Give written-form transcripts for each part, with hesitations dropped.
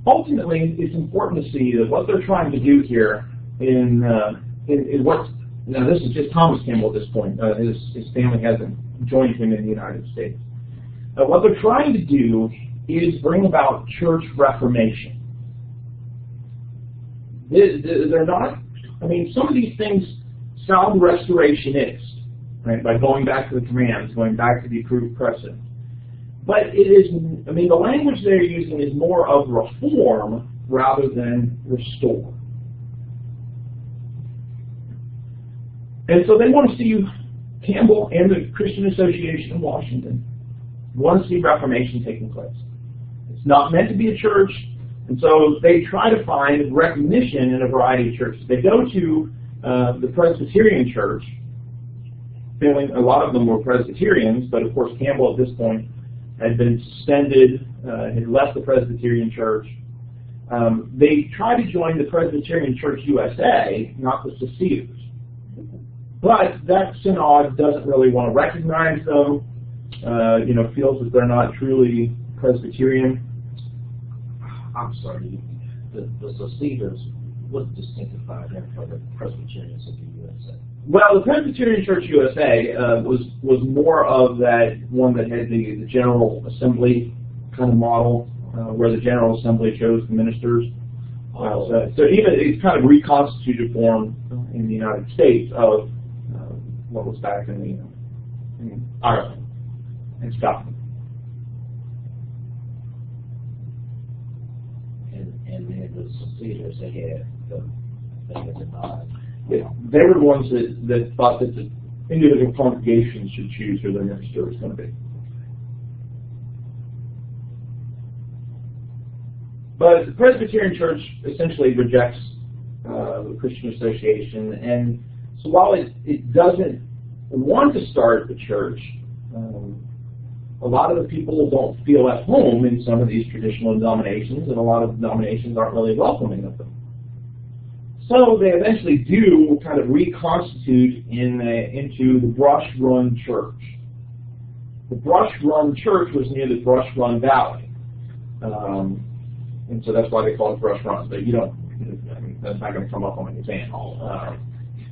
ultimately, it's important to see that what they're trying to do here in what's, now this is just Thomas Campbell at this point. His family hasn't joined him in the United States. What they're trying to do is bring about church reformation. They're not, I mean, some of these things sound restorationist, right, by going back to the commands, going back to the approved precedent. But it is, I mean, the language they're using is more of reform rather than restore. And so they want to see, Campbell and the Christian Association in Washington want to see Reformation taking place. It's not meant to be a church, and so they try to find recognition in a variety of churches. They go to the Presbyterian Church, feeling a lot of them were Presbyterians, but of course Campbell at this point had been suspended, had left the Presbyterian Church. They try to join the Presbyterian Church USA, not the Seceders. But that synod doesn't really want to recognize them, feels that they're not truly Presbyterian. I'm sorry, the Seceders, what distinctified them from the Presbyterians of the USA? Well, the Presbyterian Church USA was more of that one that had the General Assembly kind of model, where the General Assembly chose the ministers. So even it's kind of reconstituted form in the United States of what was back in Ireland and Scotland. And then the Seceders, they had the thing at the nod. Yeah, they were the ones that thought that the individual congregations should choose who their minister was going to be. But the Presbyterian Church essentially rejects the Christian Association, and so while it doesn't want to start a church, a lot of the people don't feel at home in some of these traditional denominations, and a lot of denominations aren't really welcoming of them. So they eventually do kind of reconstitute into the Brush Run Church. The Brush Run Church was near the Brush Run Valley, and so that's why they call it Brush Run. But that's not going to come up on an exam.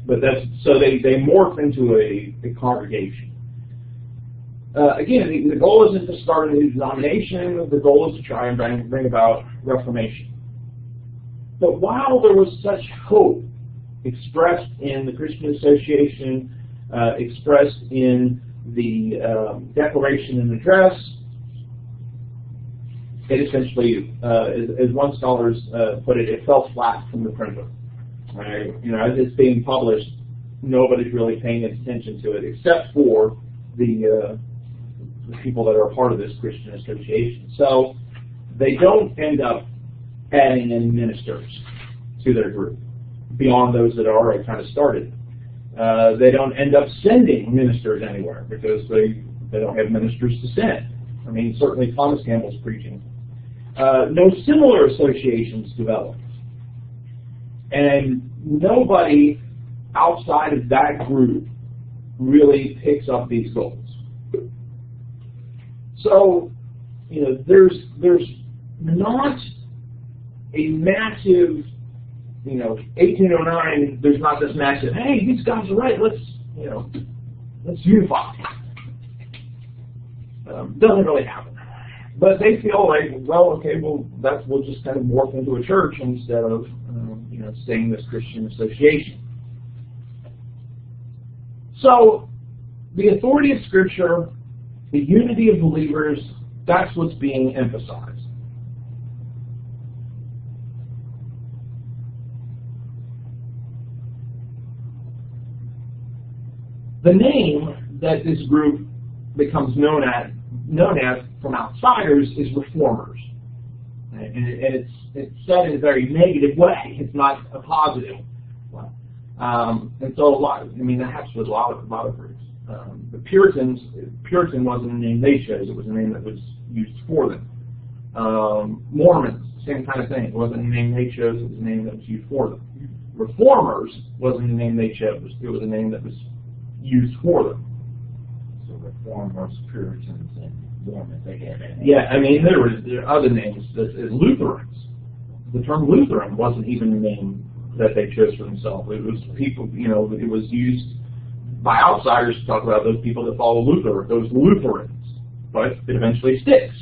But that's so they morph into a congregation. Again, the goal isn't to start a new denomination. The goal is to try and bring about reformation. But while there was such hope expressed in the Christian Association, expressed in the Declaration and Address, it essentially, as one scholar put it, it fell flat from the printer. Right? As it's being published, nobody's really paying attention to it except for the people that are a part of this Christian Association. So they don't end up adding any ministers to their group beyond those that are already kind of started. They don't end up sending ministers anywhere because they don't have ministers to send. I mean, certainly Thomas Campbell's preaching. No similar associations develop. And nobody outside of that group really picks up these goals. So, there's not a massive, 1809, there's not this massive, hey, these guys are right, let's unify. Doesn't really happen. But they feel like, well, okay, we'll just kind of morph into a church instead of, staying this Christian Association. So, the authority of Scripture, the unity of believers, that's what's being emphasized. The name that this group becomes known as from outsiders is reformers. And it's said in a very negative way. It's not a positive one. And so that happens with a lot of groups. The Puritan wasn't a name they chose, it was a name that was used for them. Mormons, same kind of thing. It wasn't a name they chose, it was a name that was used for them. Reformers wasn't a name they chose, it was a name that was used for them. So Reformers, Puritans, and Mormons, they had that name. Yeah, there are other names, as Lutherans. the term Lutheran wasn't even the name that they chose for themselves. It was people, it was used by outsiders to talk about those people that follow Luther, those Lutherans. But it eventually sticks.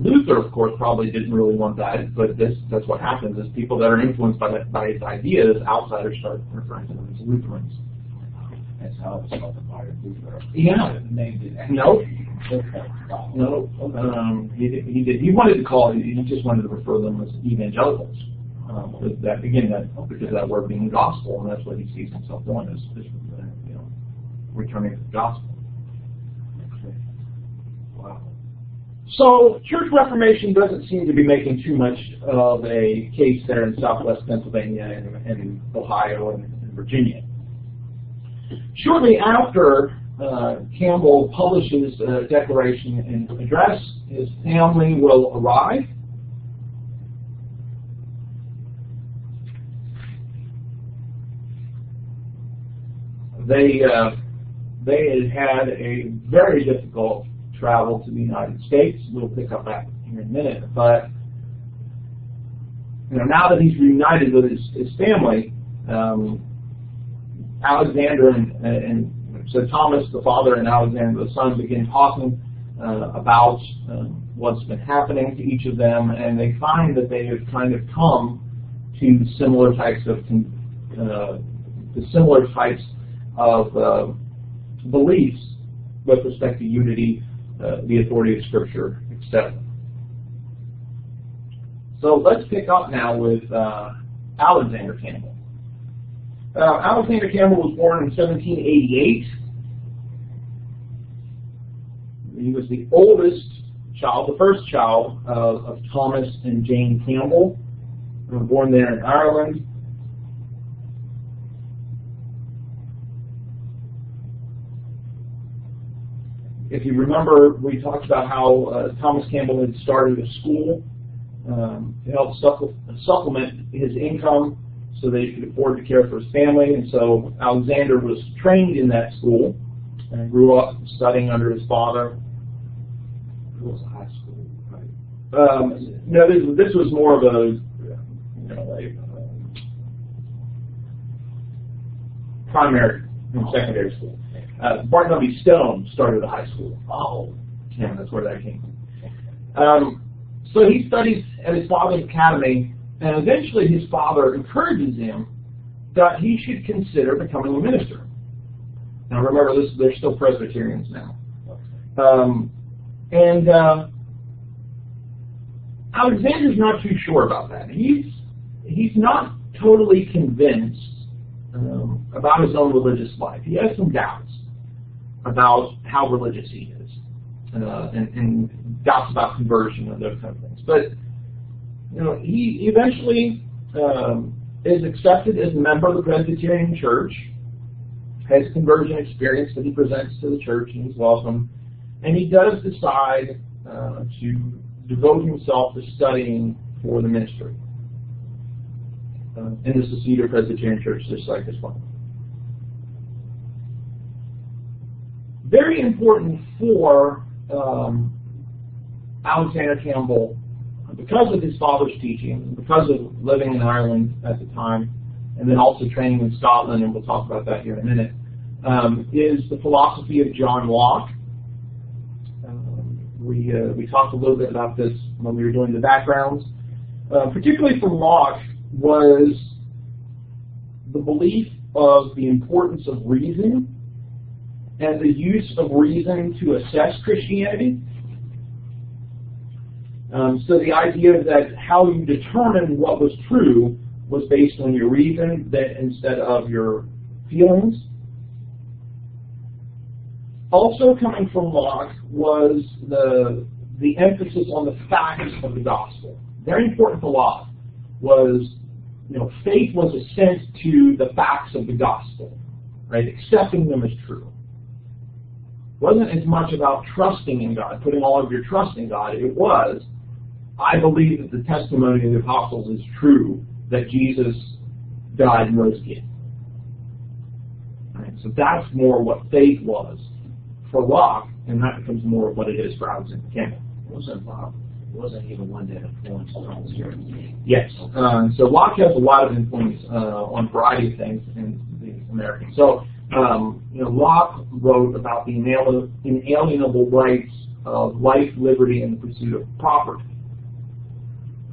Luther, of course, probably didn't really want that, but that's what happens is people that are influenced by his ideas, outsiders start referring to them as Lutherans. That's how it was called the Fire Luther. Yeah. Named it. No. He wanted to call it, he just wanted to refer them as evangelicals. Because of that word being gospel, and that's what he sees himself doing is returning to the gospel. Wow. So church reformation doesn't seem to be making too much of a case there in southwest Pennsylvania and Ohio and Virginia. Shortly after Campbell publishes a declaration and address, his family will arrive. They had a very difficult travel to the United States. We'll pick up that here in a minute. But now that he's reunited with his family, Alexander and so Thomas the father and Alexander the son begin talking about what's been happening to each of them, and they find that they have kind of come to similar types of beliefs with respect to unity, the authority of Scripture, etc. So let's pick up now with Alexander Campbell. Alexander Campbell was born in 1788. He was the oldest child, the first child of Thomas and Jane Campbell. Born there in Ireland. If you remember, we talked about how Thomas Campbell had started a school to help supplement his income so that he could afford to care for his family. And so Alexander was trained in that school and grew up studying under his father. It was a high school, right? No, this was more of a primary and secondary school. Barnaby Stone started a high school. Oh, yeah, that's where that came from. So he studies at his father's academy, and eventually his father encourages him that he should consider becoming a minister. Now remember, they're still Presbyterians now. Alexander's not too sure about that. He's not totally convinced about his own religious life. He has some doubts about how religious he is, and doubts about conversion and those kind of things. But he eventually is accepted as a member of the Presbyterian Church, has conversion experience that he presents to the church, and he's welcome. And he does decide to devote himself to studying for the ministry. And this is Cedar Presbyterian Church, just like this one. Very important for Alexander Campbell, because of his father's teaching, because of living in Ireland at the time, and then also training in Scotland, and we'll talk about that here in a minute, is the philosophy of John Locke. We talked a little bit about this when we were doing the backgrounds. Particularly for Locke was the belief of the importance of reason and the use of reason to assess Christianity. So the idea that how you determined what was true was based on your reason instead of your feelings. Also coming from Locke was the emphasis on the facts of the gospel. Very important for Locke was, faith was assent to the facts of the gospel, right? Accepting them as true. It wasn't as much about trusting in God, putting all of your trust in God. It was, I believe that the testimony of the apostles is true, that Jesus died and rose again. Right? So that's more what faith was for Locke, and that becomes more of what it is for Alexander Campbell. Wasn't Wasn't he the one that influenced Thomas here? Yes. So Locke has a lot of influence on a variety of things in the Americans. So, Locke wrote about the inalienable rights of life, liberty, and the pursuit of property,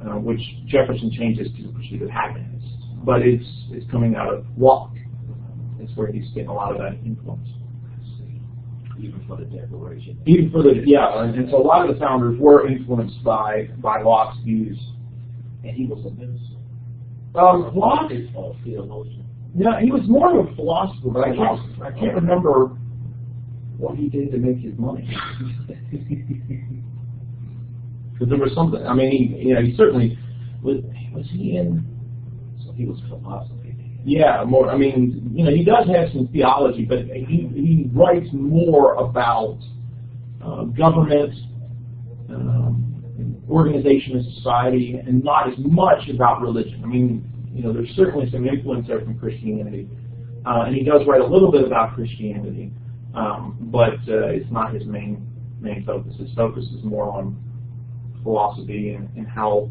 which Jefferson changes to the pursuit of happiness. But it's coming out of Locke. It's where he's getting a lot of that influence. Even for the Declaration. Even for and so a lot of the founders were influenced by Locke's views. And he was a minister. Locke, a theologian. Yeah, he was more of a philosopher, but I can't remember what he did to make his money. Because there was something. I mean, he certainly was he in. So he was philosophy. Yeah, more. I mean, he does have some theology, but he writes more about government, organization of society, and not as much about religion. I mean, there's certainly some influence there from Christianity, and he does write a little bit about Christianity, but it's not his main focus. His focus is more on philosophy and how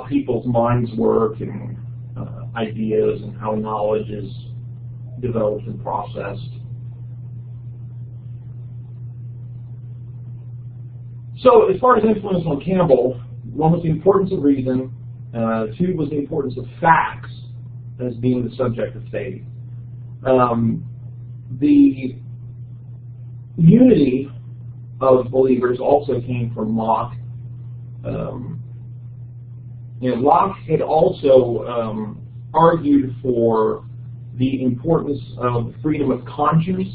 people's minds work and ideas and how knowledge is developed and processed. So as far as influence on Campbell, one was the importance of reason, two was the importance of facts as being the subject of faith. The unity of believers also came from Locke. Locke had also argued for the importance of freedom of conscience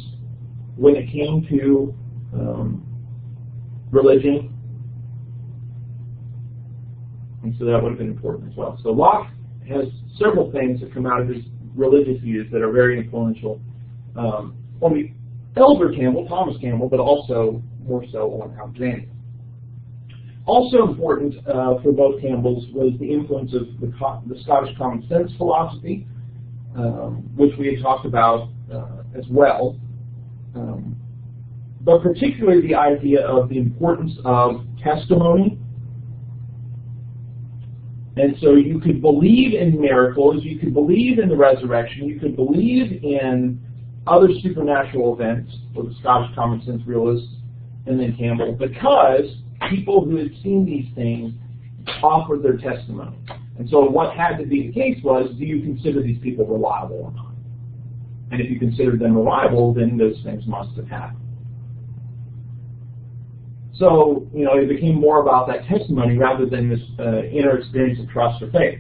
when it came to religion, and so that would have been important as well. So Locke has several things that come out of his religious views that are very influential on the elder Campbell, Thomas Campbell, but also more so on Alexander. Also important for both Campbells was the influence of the Scottish common sense philosophy, which we had talked about as well, but particularly the idea of the importance of testimony. And so you could believe in miracles, you could believe in the resurrection, you could believe in other supernatural events for the Scottish common sense realists and then Campbell, because people who had seen these things offered their testimony. And so what had to be the case was, do you consider these people reliable or not? And if you considered them reliable, then those things must have happened. So, it became more about that testimony rather than this inner experience of trust or faith.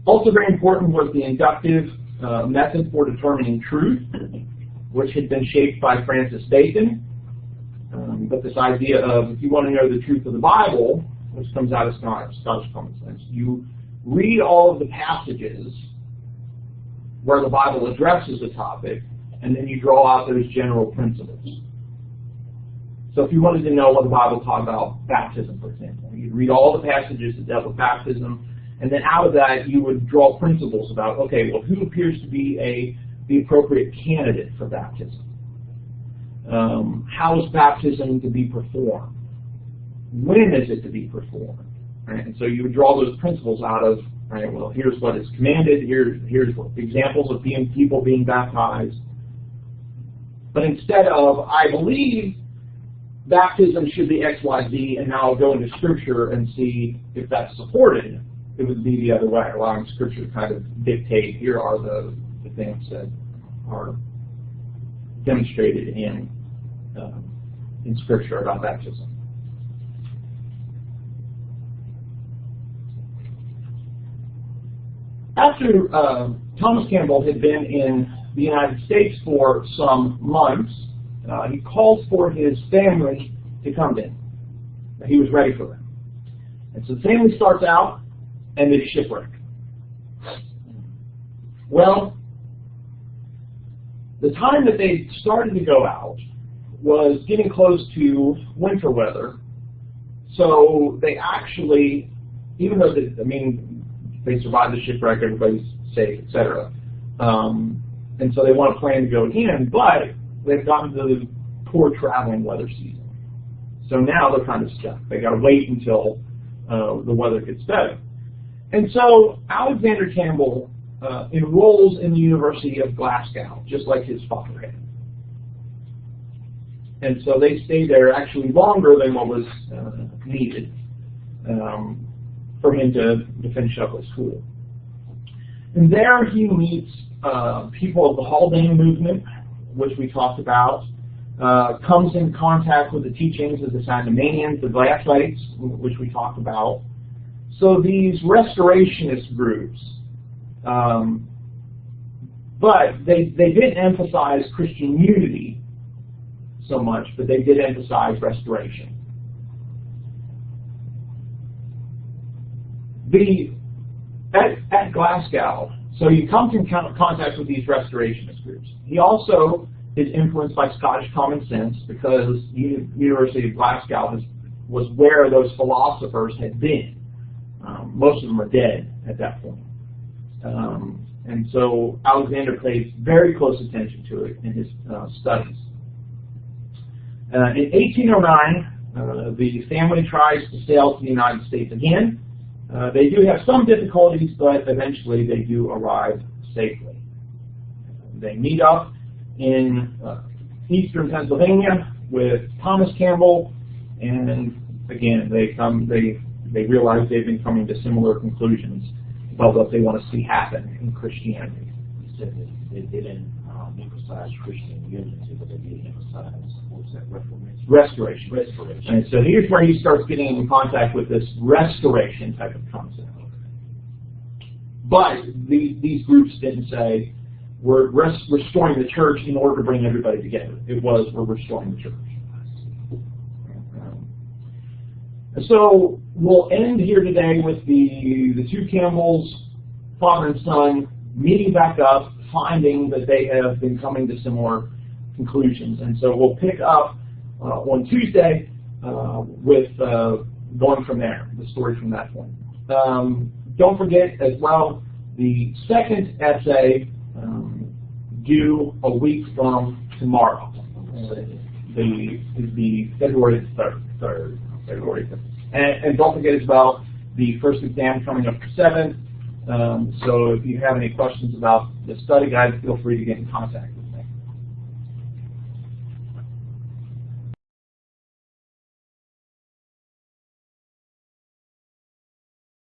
Also very important was the inductive method for determining truth, which had been shaped by Francis Bacon. But this idea of, if you want to know the truth of the Bible, which comes out of Scottish common sense, you read all of the passages where the Bible addresses a topic, and then you draw out those general principles. So if you wanted to know what the Bible taught about baptism, for example, you'd read all the passages that dealt with baptism, and then out of that you would draw principles about, okay, well, who appears to be the appropriate candidate for baptism? How is baptism to be performed? When is it to be performed? Right? And so you would draw those principles out of, right, well, here's what is commanded, here's examples of people being baptized. But instead of, I believe baptism should be X, Y, Z, and now I'll go into Scripture and see if that's supported, it would be the other way, allowing Scripture to kind of dictate, here are the things that are demonstrated in Scripture about baptism. After Thomas Campbell had been in the United States for some months, he calls for his family to come in. He was ready for them. And so the family starts out, and they shipwreck. Well, the time that they started to go out was getting close to winter weather, so they actually, even though they survived the shipwreck, everybody's safe, etc. And so they want to plan to go again, but they've gotten to the poor traveling weather season. So now they're kind of stuck. They got to wait until the weather gets better. And so Alexander Campbell enrolls in the University of Glasgow, just like his father had. And so they stayed there actually longer than what was needed for him to finish up with school. And there he meets people of the Haldane movement, which we talked about, comes in contact with the teachings of the Sandemanians, the Glassites, which we talked about. So these restorationist groups, but they didn't emphasize Christian unity so much, but they did emphasize restoration. At Glasgow, so you come in contact with these restorationist groups. He also is influenced by Scottish common sense because the University of Glasgow was where those philosophers had been. Most of them are dead at that point. And so Alexander pays very close attention to it in his studies. In 1809, the family tries to sail to the United States again. They do have some difficulties, but eventually they do arrive safely. They meet up in eastern Pennsylvania with Thomas Campbell, and again, they realize they've been coming to similar conclusions about what they want to see happen in Christianity. You said that they didn't emphasize Christian unity, but they did emphasize, what was that, Restoration. Restoration. And so here's where he starts getting in contact with this restoration type of concept. But these groups didn't say, we're restoring the church in order to bring everybody together. It was, we're restoring the church. So we'll end here today with the two Campbells, father and son, meeting back up, finding that they have been coming to similar conclusions. And so we'll pick up on Tuesday with going from there, the story from that point. Don't forget as well, the second essay due a week from tomorrow. The February 3rd. February 3rd. And don't forget as well, the first exam coming up for 7th. So if you have any questions about the study guide, feel free to get in contact with me.